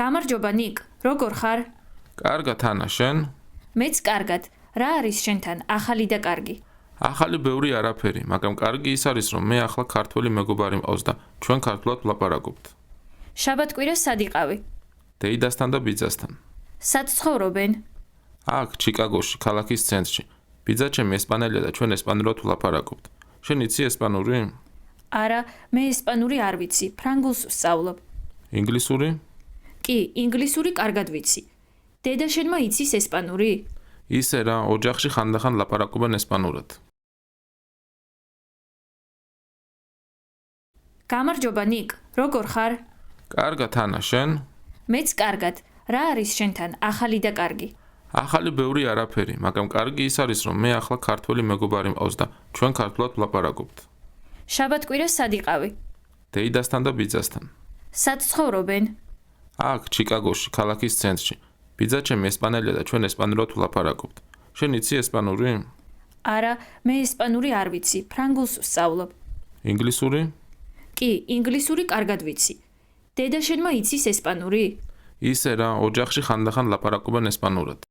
გამარჯობა ნიკ, როგორ ხარ? კარგად ანა, შენ? მეც კარგად. რა არის შენთან ახალი და კარგი? ახალი ბევრი არაფერი, მაგრამ კარგი ის არის, რომ მე ახლა ქართველი მეგობარი მყავს და ჩვენ ქართულად ვლაპარაკობთ. შაბათ-კვირას სად იყავი? დეიდასთან და ბიძასთან. სად ცხოვრობენ? აქ, ჩიკაგოში, ქალაქის ცენტრში. ბიძა ჩემი ესპანელია და ჩვენ ესპანურად ვლაპარაკობთ. შენ იცი ესპანური? არა, მე ესპანური არ ვიცი, ფრანგულს ვსწავლობ. ინგლისური? კი, ინგლისური კარგად ვიცი. დედა შენმა იცის ესპანური? ისე რა, ოჯახში ხანდახან ლაპარაკობენ ესპანურად. გამარჯობა ნიკ, როგორ ხარ? კარგად ანა, შენ? მეც კარგად. რა არის შენთან ახალი და კარგი? ახალი ბევრი არაფერი, მაგრამ კარგი ის არის, რომ მე ახლა ქართველი მეგობარი მყავს და ჩვენ ქართულად ვლაპარაკობთ. შაბათ-კვირას სად იყავი? დეიდასთან და ბიძასთან. სად ცხოვრობენ? აქ, ჩიკაგოში, ქალაქის ცენტრში. ბიძა ჩემი ესპანელია და ჩვენ ესპანურად ვლაპარაკობთ. შენ იცი ესპანური? არა, მე ესპანური არ ვიცი, ფრანგულს ვსწავლობ. ინგლისური? კი, ინგლისური კარგად ვიცი. დედა შენმა იცის ესპანური? ისე რა, ოჯახში ხანდახან ლაპარაკობენ ესპანურად.